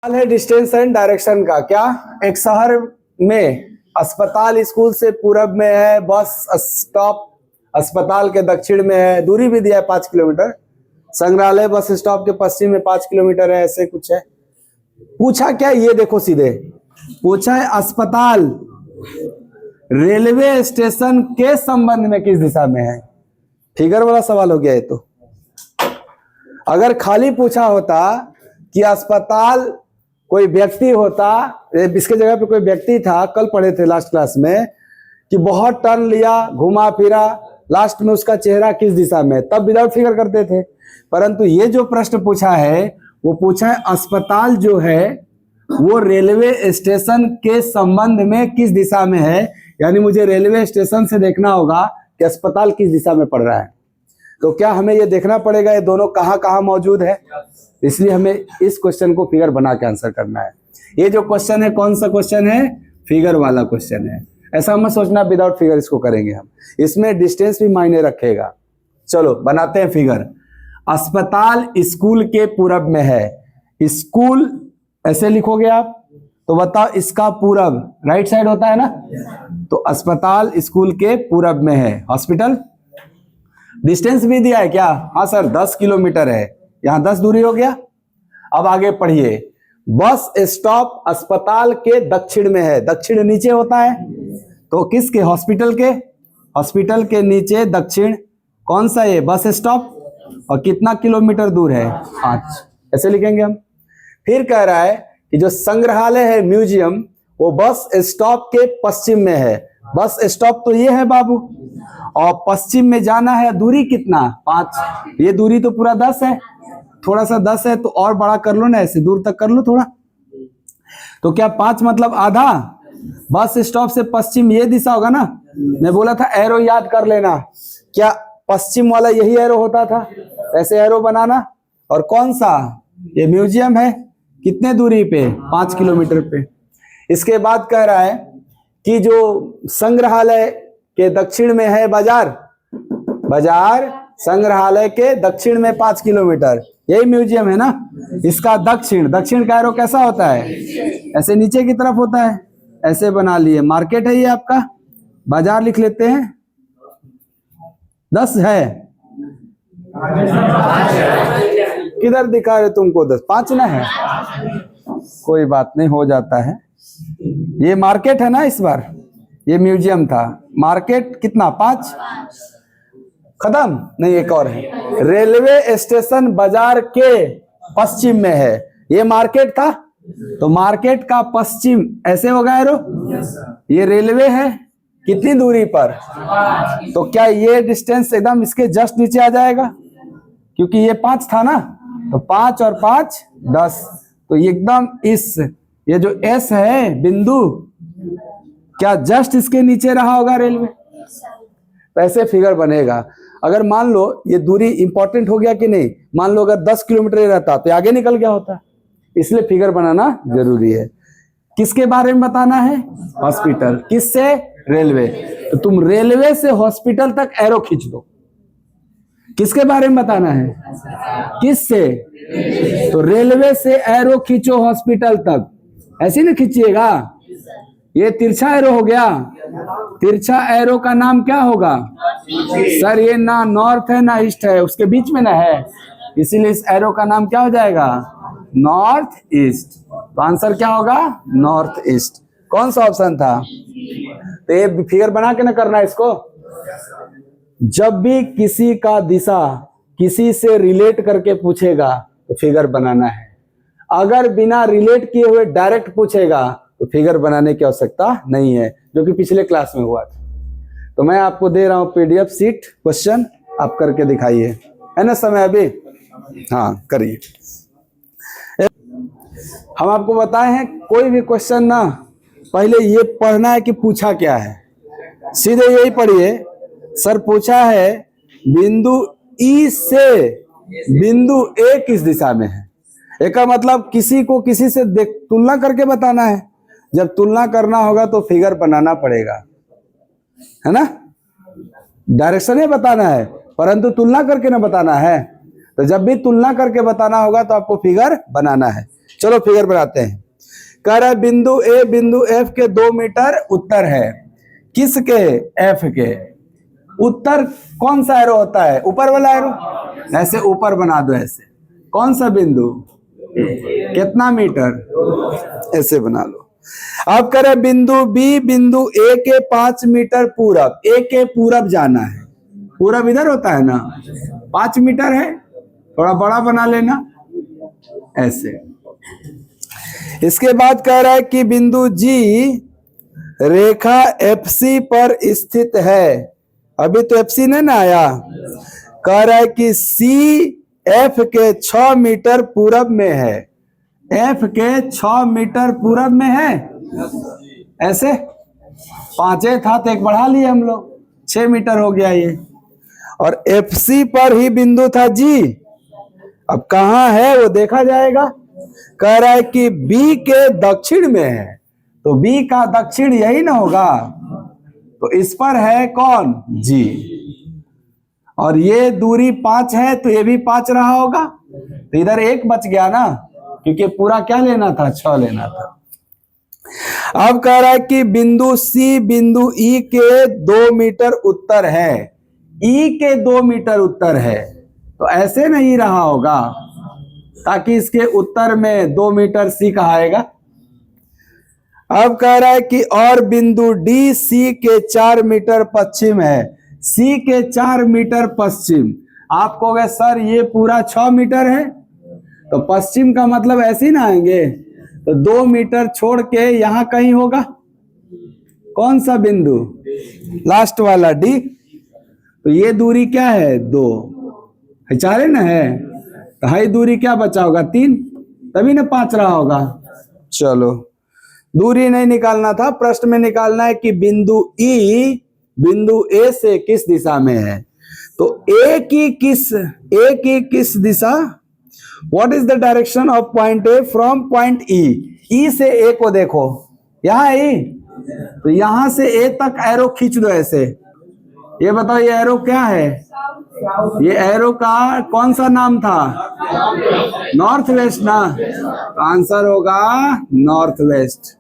सवाल है distance and direction का। क्या एक शहर में अस्पताल स्कूल से पूरब में है, बस स्टॉप अस्पताल के दक्षिण में है, दूरी भी दिया है 5 किलोमीटर, संग्रहालय बस स्टॉप के पश्चिम में 5 किलोमीटर है, ऐसे कुछ है। पूछा क्या, ये देखो सीधे पूछा है अस्पताल रेलवे स्टेशन के संबंध में किस दिशा में है। फिगर वाला सवाल हो गया ये तो। अगर खाली पूछा होता कि अस्पताल कोई व्यक्ति होता, इसके जगह पे कोई व्यक्ति था, कल पढ़े थे लास्ट क्लास में कि बहुत टर्न लिया, घुमा फिरा, लास्ट में उसका चेहरा किस दिशा में, तब विदाउट फिगर करते थे। परंतु ये जो प्रश्न पूछा है वो पूछा है अस्पताल जो है वो रेलवे स्टेशन के संबंध में किस दिशा में है, यानी मुझे रेलवे स्टेशन से देखना होगा कि अस्पताल किस दिशा में पड़ रहा है। तो क्या हमें ये देखना पड़ेगा ये दोनों कहाँ कहाँ मौजूद है, इसलिए हमें इस क्वेश्चन को फिगर बना के आंसर करना है। ये जो क्वेश्चन है कौन सा क्वेश्चन है, फिगर वाला क्वेश्चन है। ऐसा मत सोचना विदाउट फिगर इसको करेंगे हम, इसमें डिस्टेंस भी मायने रखेगा। चलो बनाते हैं फिगर। अस्पताल स्कूल के पूरब में है, स्कूल ऐसे लिखोगे आप तो बताओ इसका पूरब राइट साइड होता है ना, तो अस्पताल स्कूल के पूरब में है। हॉस्पिटल डिस्टेंस भी दिया है क्या, हाँ सर 10 किलोमीटर है, यहां 10 दूरी हो गया। अब आगे पढ़िए, बस स्टॉप अस्पताल के दक्षिण में है, दक्षिण नीचे होता है तो किसके, हॉस्पिटल के, हॉस्पिटल के नीचे दक्षिण कौन सा है, बस स्टॉप, और कितना किलोमीटर दूर है 5, ऐसे लिखेंगे हम। फिर कह रहा है कि जो संग्रहालय है म्यूजियम वो बस स्टॉप के पश्चिम में है, बस स्टॉप तो ये है बाबू, और पश्चिम में जाना है, दूरी कितना 5, ये दूरी तो पूरा 10 है, थोड़ा सा 10 है तो और बड़ा कर लो ना, ऐसे दूर तक कर लो थोड़ा, तो क्या 5 मतलब आधा, बस स्टॉप से पश्चिम ये दिशा होगा ना। मैं बोला था एरो याद कर लेना, क्या पश्चिम वाला यही एरो होता था, ऐसे एरो बनाना। और कौन सा, ये म्यूजियम है, कितने दूरी पे 5 किलोमीटर पे। इसके बाद कह रहा है कि जो संग्रहालय के दक्षिण में है बाजार, बाजार संग्रहालय के दक्षिण में 5 किलोमीटर, यही म्यूजियम है ना। इसका दक्षिण, दक्षिण का एरो कैसा होता है, ऐसे नीचे की तरफ होता है, ऐसे बना लिए। मार्केट है ये आपका, बाजार लिख लेते हैं, 10 है, किधर दिखा रहे तुमको 10, 5 ना है, कोई बात नहीं हो जाता है। ये मार्केट है ना, इस बार ये म्यूजियम था, मार्केट कितना 5 खत्म नहीं, एक और है, रेलवे स्टेशन बाजार के पश्चिम में है, ये मार्केट था तो मार्केट का पश्चिम ऐसे होगा एरो, ये रेलवे है कितनी दूरी पर, तो क्या ये डिस्टेंस एकदम इसके जस्ट नीचे आ जाएगा, क्योंकि ये 5 था ना, तो 5 और 5 10, तो एकदम इस ये जो एस है बिंदु क्या जस्ट इसके नीचे रहा होगा रेलवे, तो ऐसे फिगर बनेगा। अगर मान लो ये दूरी इंपॉर्टेंट हो गया कि नहीं, मान लो अगर 10 किलोमीटर रहता तो आगे निकल गया होता, इसलिए फिगर बनाना जरूरी है। किसके बारे में बताना है, हॉस्पिटल, किससे, रेलवे, तो तुम रेलवे से हॉस्पिटल तक एरो खींच दो। किसके बारे में बताना है, किससे, तो रेलवे से एरो खींचो हॉस्पिटल तक, ऐसे नहीं खींचिएगा, ये तिरछा एरो हो गया, तिरछा एरो का नाम क्या होगा सर, ये ना नॉर्थ है ना ईस्ट है, उसके बीच में ना है, इसीलिए इस एरो का नाम क्या हो जाएगा, नॉर्थ ईस्ट। तो आंसर क्या होगा, नॉर्थ ईस्ट। कौन सा ऑप्शन था, तो ये फिगर बना के ना करना इसको। जब भी किसी का दिशा किसी से रिलेट करके पूछेगा तो फिगर बनाना है, अगर बिना रिलेट किए हुए डायरेक्ट पूछेगा तो फिगर बनाने की आवश्यकता नहीं है, जो कि पिछले क्लास में हुआ था। तो मैं आपको दे रहा हूं पीडीएफ सीट, क्वेश्चन आप करके दिखाइए, है ना समय अभी, हाँ करिए। हम आपको बताए हैं कोई भी क्वेश्चन ना पहले ये पढ़ना है कि पूछा क्या है, सीधे यही पढ़िए। सर पूछा है बिंदु ई से बिंदु ए किस दिशा में है, एक का मतलब किसी को किसी से तुलना करके बताना है, जब तुलना करना होगा तो फिगर बनाना पड़ेगा, है ना, डायरेक्शन ही बताना है परंतु तुलना करके ना बताना है। तो जब भी तुलना करके बताना होगा तो आपको फिगर बनाना है। चलो फिगर बनाते हैं। कह रहा है बिंदु ए बिंदु एफ के 2 मीटर उत्तर है। किसके? एफ के। उत्तर कौन सा एरो होता है? ऊपर वाला एरो। ऐसे ऊपर बना दो ऐसे। कौन सा बिंदु? कितना मीटर? ऐसे बना लो। अब कह रहे बिंदु बी बिंदु ए के 5 मीटर पूरब। ए के पूरब जाना है। पूरब इधर होता है ना, 5 मीटर है, थोड़ा बड़ा बना लेना ऐसे। इसके बाद कह रहा है कि बिंदु जी रेखा एफसी पर स्थित है। अभी तो एफसी नहीं ना आया। कह रहा है कि सी एफ के 6 मीटर पूरब में है। एफ के 6 मीटर पूरब में है। ऐसे 5 था तो एक बढ़ा लिए हम लोग, 6 मीटर हो गया ये। और एफसी पर ही बिंदु था जी। अब कहां है वो देखा जाएगा। कह रहा है कि बी के दक्षिण में है, तो बी का दक्षिण यही ना होगा, तो इस पर है कौन? जी। और ये दूरी 5 है तो ये भी 5 रहा होगा, तो इधर 1 बच गया ना, क्योंकि पूरा क्या लेना था? 6 लेना था। अब कह रहा है कि बिंदु सी बिंदु ई के 2 मीटर उत्तर है। ई के 2 मीटर उत्तर है, तो ऐसे नहीं रहा होगा, ताकि इसके उत्तर में 2 मीटर सी कहाएगा। अब कह रहा है कि और बिंदु डी सी के 4 मीटर पश्चिम है। सी के 4 मीटर पश्चिम। आप कहोगे सर ये पूरा 6 मीटर है, तो पश्चिम का मतलब ऐसे ही ना आएंगे, तो 2 मीटर छोड़ के यहां कहीं होगा। कौन सा बिंदु? लास्ट वाला डी। तो ये दूरी क्या है? 2 है, 4 ना है, तो हाई दूरी क्या बचा होगा? 3, तभी ना 5 रहा होगा। चलो दूरी नहीं निकालना था, प्रश्न में निकालना है कि बिंदु ई बिंदु ए से किस दिशा में है। तो ए की किस दिशा? What is the direction of point A from point E? E से ए को देखो, यहां ई, तो यहां से ए तक एरो खींच दो ऐसे। ये बताओ ये एरो क्या है? ये एरो का कौन सा नाम था? नॉर्थ वेस्ट ना, तो आंसर होगा नॉर्थ वेस्ट।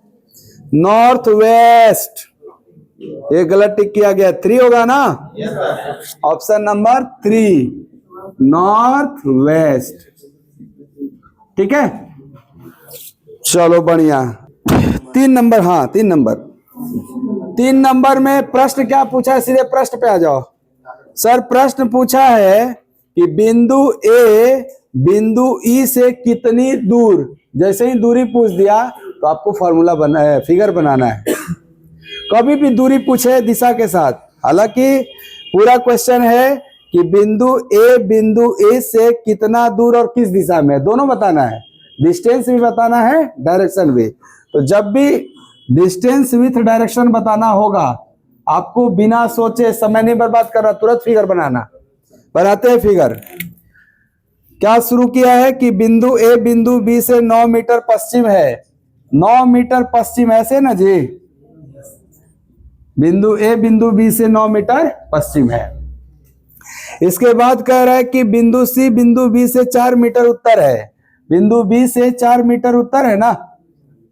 North west. ये गलत टिक किया गया, 3 होगा ना? Option number 3 north west. ठीक है, चलो बढ़िया। 3 नंबर, हाँ 3 नंबर। 3 नंबर में प्रश्न क्या पूछा है? सीधे प्रश्न पे आ जाओ। सर प्रश्न पूछा है कि बिंदु ए बिंदु ई से कितनी दूर। जैसे ही दूरी पूछ दिया तो आपको फॉर्मूला फिगर बनाना है। कभी भी दूरी पूछे दिशा के साथ, हालांकि पूरा क्वेश्चन है कि बिंदु ए से कितना दूर और किस दिशा में, दोनों बताना है। डिस्टेंस भी बताना है, डायरेक्शन भी। तो जब भी डिस्टेंस विथ डायरेक्शन बताना होगा, आपको बिना सोचे, समय नहीं बर्बाद करना, तुरंत फिगर बनाना। बनाते हैं फिगर। क्या शुरू किया है कि बिंदु ए बिंदु बी से 9 मीटर पश्चिम है। 9 मीटर पश्चिम, ऐसे ना जी। बिंदु ए बिंदु बी से 9 मीटर पश्चिम है। इसके बाद कह रहा है कि बिंदु सी बिंदु बी से 4 मीटर उत्तर है। बिंदु बी से 4 मीटर उत्तर है ना,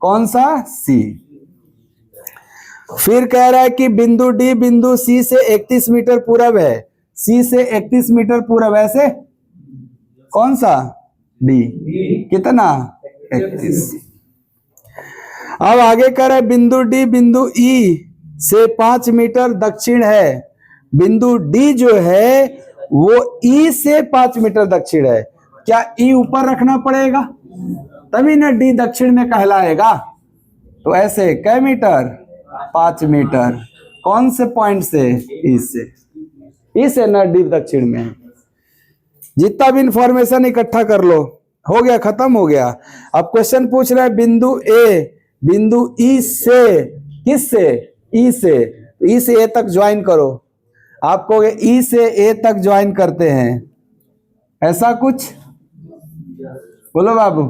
कौन सा? सी। फिर कह रहा है कि बिंदु डी बिंदु सी से 31 मीटर पूरब है। सी से 31 मीटर पूरब, ऐसे कौन सा? डी। कितना? 31। अब आगे कह रहा है बिंदु डी बिंदु ई से 5 मीटर दक्षिण है। बिंदु डी जो है वो ई से 5 मीटर दक्षिण है। क्या ई ऊपर रखना पड़ेगा, तभी ना डी दक्षिण में कहलाएगा। तो ऐसे कै मीटर? 5 मीटर। कौन से पॉइंट से? ई से। ई से ना डी दक्षिण में है। जितना भी इंफॉर्मेशन इकट्ठा कर लो, हो गया, खत्म हो गया। अब क्वेश्चन पूछ रहा है बिंदु ए बिंदु ई से, किस से? ई से। ई से ए तक ज्वाइन करो। आप कहोगे ई से ए तक ज्वाइन करते हैं, ऐसा कुछ बोलो बाबू।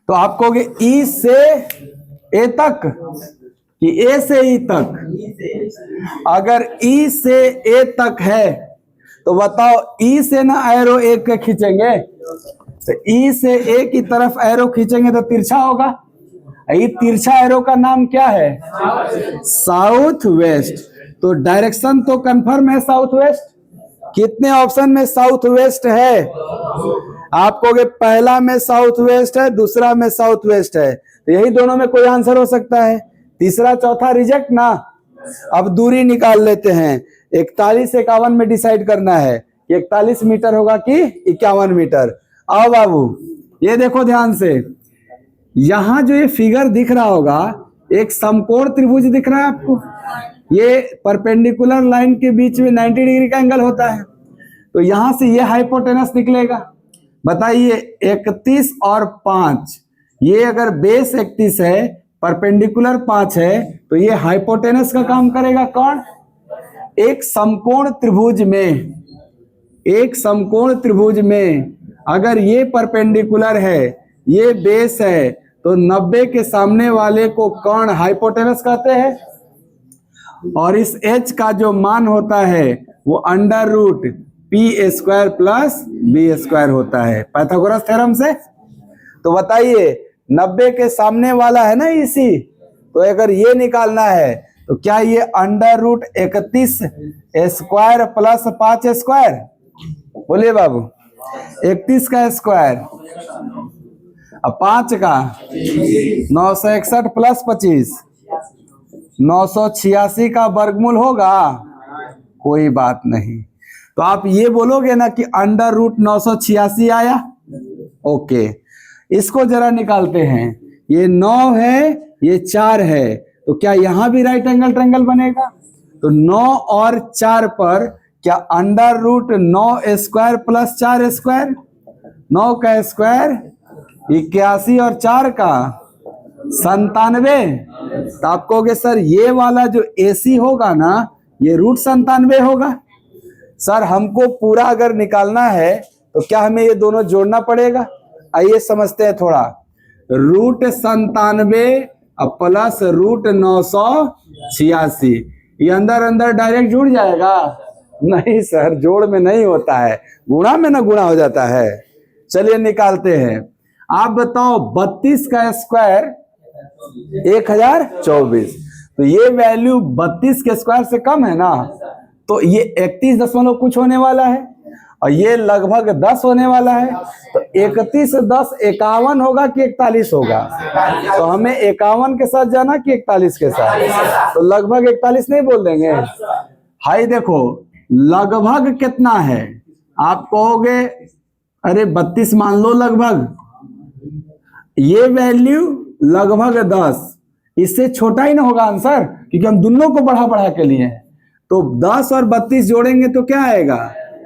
तो आप कहोगे ई से ए तक कि ए से ई तक? अगर ई से ए तक है तो बताओ ई से ना एरो एक के खींचेंगे, तो ई से ए की तरफ एरो खींचेंगे तो तिरछा होगा। ये तिरछा एरो का नाम क्या है? South west. तो डायरेक्शन तो कंफर्म है साउथ वेस्ट। कितने ऑप्शन में साउथ वेस्ट है? आप कहोगे पहला में साउथ वेस्ट है, दूसरा में साउथ वेस्ट है, तो यही दोनों में कोई आंसर हो सकता है। तीसरा चौथा रिजेक्ट ना। अब दूरी निकाल लेते हैं। 41-51 में डिसाइड करना है कि 41 मीटर होगा कि 51 मीटर। आओ बाबू, ये देखो ध्यान से, यहां जो ये फिगर दिख रहा होगा, एक समकोण त्रिभुज दिख रहा है आपको। ये परपेंडिकुलर लाइन के बीच में 90 डिग्री का एंगल होता है। तो यहां से ये हाइपोटेनस निकलेगा। बताइए 31 और 5, ये अगर बेस 31 है, परपेंडिकुलर 5 है, तो ये हाइपोटेनस का काम करेगा कौन? एक समकोण त्रिभुज में अगर ये परपेंडिकुलर है, ये बेस है, तो 90 के सामने वाले को कौन हाइपोटेनस कहते हैं। और इस h का जो मान होता है वो under root p² plus b² होता है पाइथागोरस थ्योरम से। तो बताइए 90 के सामने वाला है ना इसी, तो अगर ये निकालना है तो क्या ये अंडर रूट 31² प्लस 5²? बोलिए बाबू, 31 का स्क्वायर, अब 5 का 961 प्लस 25, 986 का वर्गमूल होगा? कोई बात नहीं। तो आप ये बोलोगे ना कि अंडर रूट 986 आया। ओके, इसको जरा निकालते हैं। ये 9 है, ये 4 है, तो क्या यहां भी राइट एंगल ट्रायंगल बनेगा? तो 9 और 4 पर क्या अंडर रूट 9² प्लस 4²? 9 का स्क्वायर 81 और 4 का 97। तो आप कहोगे सर ये वाला जो AC होगा ना, ये रूट 97 होगा। सर हमको पूरा अगर निकालना है तो क्या हमें ये दोनों जोड़ना पड़ेगा? आइए समझते हैं थोड़ा। रूट 97 प्लस रूट 986, ये अंदर अंदर डायरेक्ट जुड़ जाएगा? नहीं सर, जोड़ में नहीं होता है, गुणा में ना गुणा हो जाता है। चलिए निकालते हैं। आप बताओ 32 का स्क्वायर 1024, तो ये वैल्यू 32 के स्क्वायर से कम है ना, तो ये 31 दशमलव कुछ होने वाला है और ये लगभग 10 होने वाला है। तो 31 10 51 होगा कि 41 होगा? तो हमें 51 के साथ जाना कि 41 के साथ? तो लगभग 41 नहीं बोल देंगे? हाई देखो लगभग कितना है, आप कहोगे अरे 32 मान लो लगभग, ये वैल्यू लगभग 10, इससे छोटा ही ना होगा आंसर, क्योंकि हम दोनों को बढ़ा बढ़ा के लिए। तो 10 और 32 जोड़ेंगे तो क्या आएगा?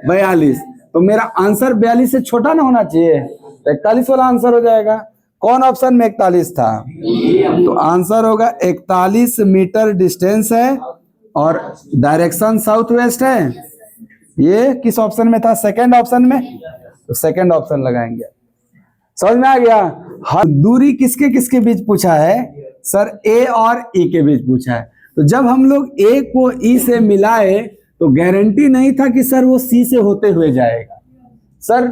42। तो मेरा आंसर 42 से छोटा ना होना चाहिए, तो 41 वाला आंसर हो जाएगा। कौन ऑप्शन में 41 था? तो आंसर होगा 41 मीटर डिस्टेंस है और डायरेक्शन साउथ वेस्ट है। ये किस ऑप्शन में था? सेकंड ऑप्शन में। तो सेकंड ऑप्शन लगाएंगे। समझ में आ गया? हर दूरी किसके किसके बीच पूछा है? सर ए और ई के बीच पूछा है। तो जब हम लोग ए को ई से मिलाए तो गारंटी नहीं था कि सर वो सी से होते हुए जाएगा। सर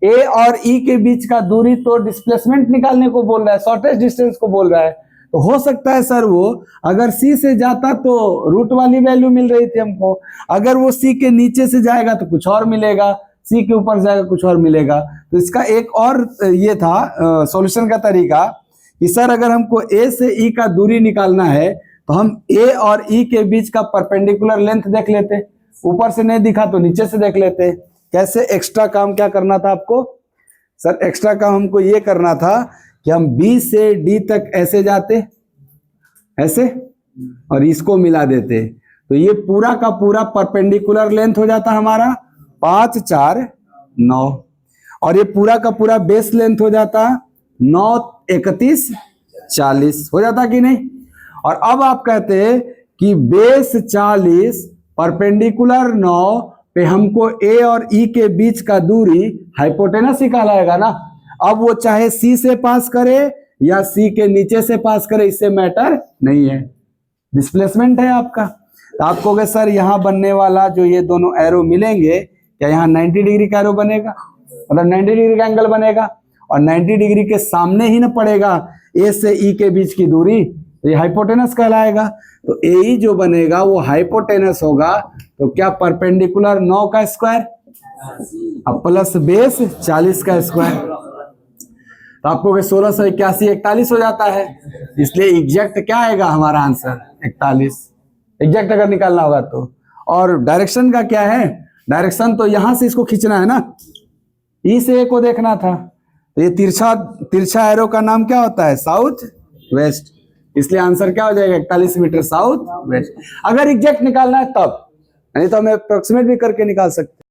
ए और ई के बीच का दूरी तो डिस्प्लेसमेंट निकालने को बोल रहा है, शॉर्टेस्ट डिस्टेंस को बोल रहा है। तो हो सकता है सर वो अगर सी से जाता तो रूट वाली वैल्यू मिल रही थी हमको, अगर वो सी के नीचे से जाएगा तो कुछ और मिलेगा, सी के ऊपर जाएगा कुछ और मिलेगा। तो इसका एक और ये था सॉल्यूशन का तरीका कि सर अगर हमको ए से ई का दूरी निकालना है तो हम ए और ई के बीच का परपेंडिकुलर लेंथ देख लेते, ऊपर से नहीं दिखा तो नीचे से देख लेते। कैसे? एक्स्ट्रा काम क्या करना था आपको? सर एक्स्ट्रा काम हमको ये करना था कि हम बी से डी तक ऐसे जाते, ऐसे, और इसको मिला देते, तो ये पूरा का पूरा परपेंडिकुलर लेंथ हो जाता हमारा 5 4 9, और ये पूरा का पूरा बेस लेंथ हो जाता 9 31 40 हो जाता कि नहीं? और अब आप कहते हैं कि बेस 40 परपेंडिकुलर 9 पे हमको ए और ई के बीच का दूरी हाइपोटेनस ही कहलाएगा ना। अब वो चाहे सी से पास करे या सी के नीचे से पास करे, इससे मैटर नहीं है, डिस्प्लेसमेंट है आपका। तो आप कहोगे सर यहाँ बनने वाला जो ये दोनों एरो मिलेंगे, क्या यहाँ 90 डिग्री का एरो बनेगा, मतलब 90 डिग्री का एंगल बनेगा, और 90 डिग्री के सामने ही ना पड़ेगा ए से ई के बीच की दूरी, तो ये हाइपोटेनस कहलाएगा। तो ए जो बनेगा वो हाइपोटेनस होगा। तो क्या परपेंडिकुलर 9 का स्क्वायर अब प्लस बेस 40 का स्क्वायर, तो आपको 1681 41 हो जाता है। इसलिए एग्जैक्ट क्या आएगा हमारा आंसर 41, एग्जैक्ट अगर निकालना होगा तो। और डायरेक्शन का क्या है, डायरेक्शन तो यहां से इसको खींचना है ना, ई से ए को देखना था। तो ये तिरछा एरो का नाम क्या होता है, साउथ वेस्ट। इसलिए आंसर क्या हो जाएगा 41 मीटर साउथ वेस्ट। अगर एग्जैक्ट निकालना है तब, नहीं तो हमें अप्रोक्सीमेट भी करके निकाल सकते हैं।